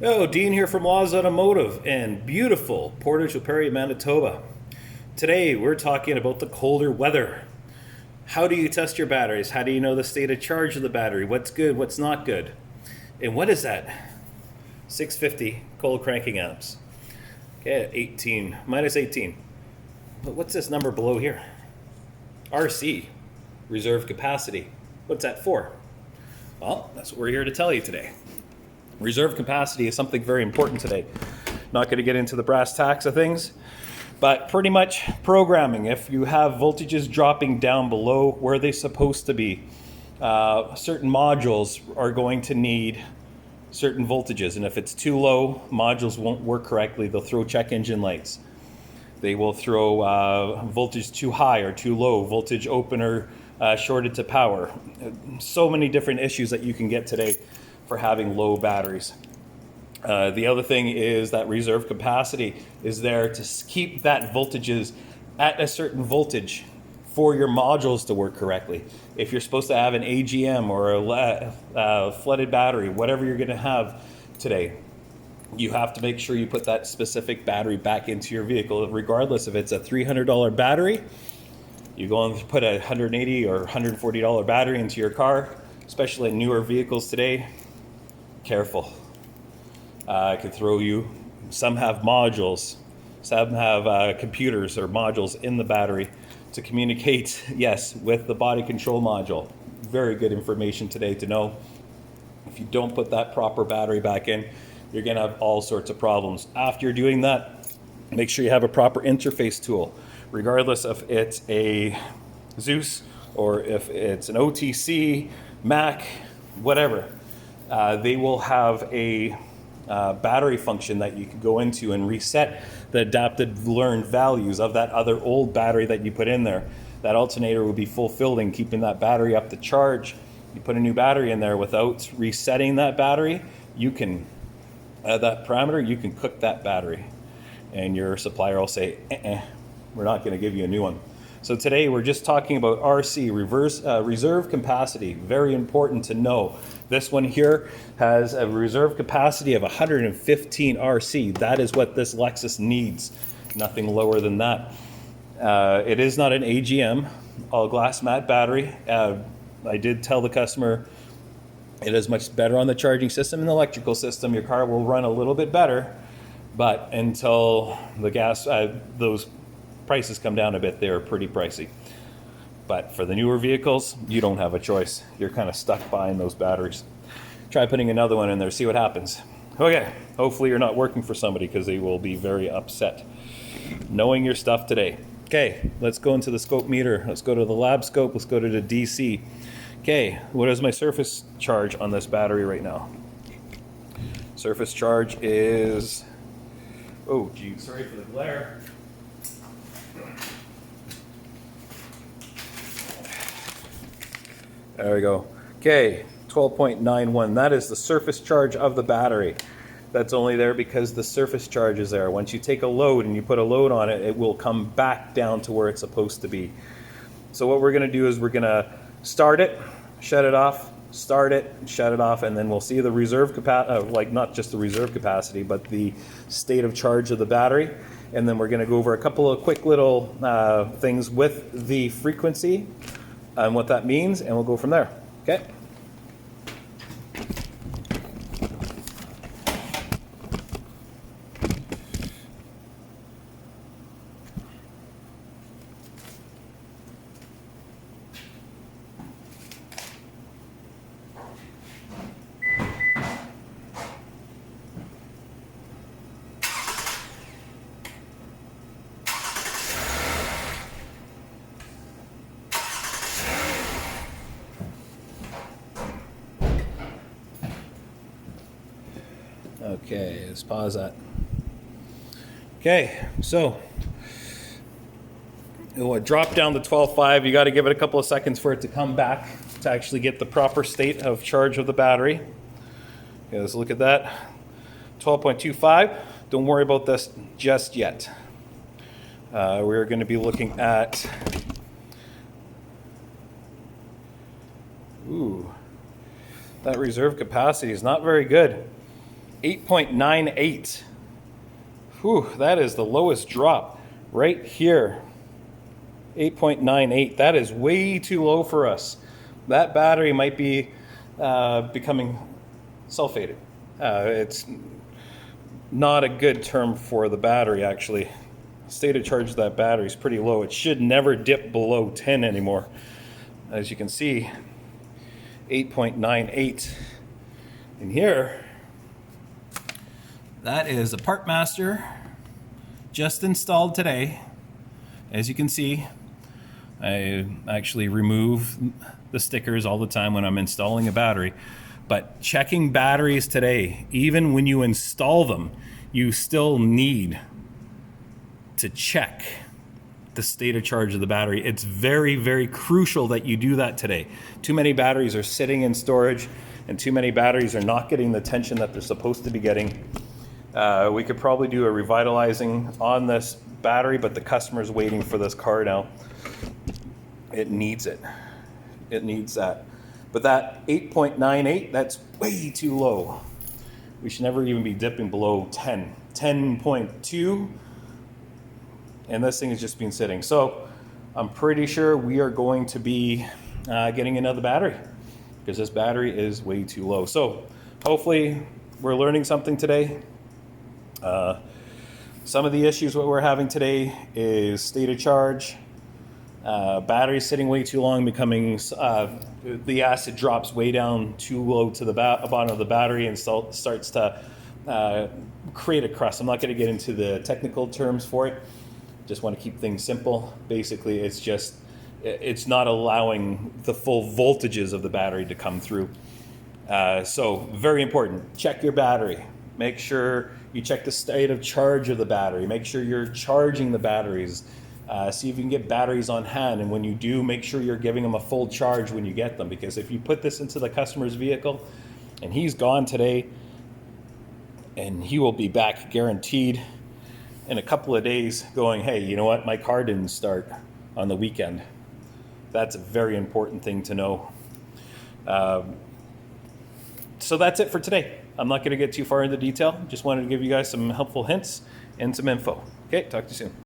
Oh, Dean here from Laws Automotive in beautiful Portage la Prairie, Manitoba. Today we're talking about the colder weather. How do you test your batteries? How do you know the state of charge of the battery? What's good, what's not good? And what is that? 650 cold cranking amps. Okay, 18, minus 18. But what's this number below here? RC, reserve capacity. What's that for? Well, that's what we're here to tell you today. Reserve capacity is something very important today. Not going to get into the brass tacks of things, but pretty much programming. If you have voltages dropping down below where they're supposed to be, certain modules are going to need certain voltages. And if it's too low, modules won't work correctly. They'll throw check engine lights. They will throw voltage too high or too low, voltage opener shorted to power. So many different issues that you can get today for having low batteries. The other thing is that reserve capacity is there to keep that voltages at a certain voltage for your modules to work correctly. If you're supposed to have an AGM or a flooded battery, whatever you're going to have today, you have to make sure you put that specific battery back into your vehicle, regardless if it's a $300 battery. You go and put a $180 or $140 battery into your car, especially in newer vehicles today. Careful. It could throw you. Some have modules. Some have computers or modules in the battery to communicate, yes, with the body control module. Very good information today to know. If you don't put that proper battery back in, you're going to have all sorts of problems. After you're doing that, make sure you have a proper interface tool, regardless if it's a Zeus or if it's an OTC, Mac, whatever. They will have a battery function that you can go into and reset the adapted learned values of that other old battery that you put in there. That alternator will be fulfilling, keeping that battery up to charge. You put a new battery in there without resetting that battery, you can, that parameter, you can cook that battery. And your supplier will say, we're not going to give you a new one. So today we're just talking about RC, reserve capacity. Very important to know. This one here has a reserve capacity of 115 RC. That is what this Lexus needs. Nothing lower than that. It is not an AGM, all glass matte battery. I did tell the customer it is much better on the charging system and the electrical system. Your car will run a little bit better, but until the gas, those prices come down a bit, they are pretty pricey. But for the newer vehicles, you don't have a choice. You're kind of stuck buying those batteries. Try putting another one in there, see what happens. Okay, hopefully you're not working for somebody because they will be very upset knowing your stuff today. Okay, let's go into the scope meter. Let's go to the lab scope. Let's go to the DC. Okay, what is my surface charge on this battery right now? Surface charge is, oh geez, sorry for the glare. There we go. Okay, 12.91. That is the surface charge of the battery. That's only there because the surface charge is there. Once you take a load and you put a load on it, it will come back down to where it's supposed to be. So what we're going to do is we're going to start it, shut it off, start it, shut it off, and then we'll see the reserve capacity, like not just the reserve capacity, but the state of charge of the battery. And then we're going to go over a couple of quick little things with the frequency and what that means, and we'll go from there. Okay? Okay, let's pause that. Okay, so it will drop down to 12.5. You got to give it a couple of seconds for it to come back to actually get the proper state of charge of the battery. Okay, let's look at that. 12.25. Don't worry about this just yet. We're going to be looking at, that reserve capacity is not very good. 8.98. Whew, that is the lowest drop right here. 8.98. That is way too low for us. That battery might be becoming sulfated. It's not a good term for the battery, actually. State of charge of that battery is pretty low. It should never dip below 10 anymore. As you can see, 8.98 in here. That is a PartMaster, just installed today. As you can see, I actually remove the stickers all the time when I'm installing a battery. But checking batteries today, even when you install them, you still need to check the state of charge of the battery. It's very, very crucial that you do that today. Too many batteries are sitting in storage, and too many batteries are not getting the attention that they're supposed to be getting. We could probably do a revitalizing on this battery, but the customer's waiting for this car now. It needs it. It needs that. But that 8.98, that's way too low. We should never even be dipping below 10. 10.2, and this thing has just been sitting. So I'm pretty sure we are going to be getting another battery, because this battery is way too low. So hopefully we're learning something today. Some of the issues what we're having today is state of charge, battery sitting way too long, becoming the acid drops way down too low to the bottom of the battery and starts to create a crust. I'm not going to get into the technical terms for it. Just want to keep things simple. Basically, it's not allowing the full voltages of the battery to come through. So very important. Check your battery. Make sure you check the state of charge of the battery. Make sure you're charging the batteries. See if you can get batteries on hand. And when you do, make sure you're giving them a full charge when you get them. Because if you put this into the customer's vehicle and he's gone today, and he will be back guaranteed in a couple of days going, hey, you know what? My car didn't start on the weekend. That's a very important thing to know. So that's it for today. I'm not going to get too far into detail. Just wanted to give you guys some helpful hints and some info. Okay, talk to you soon.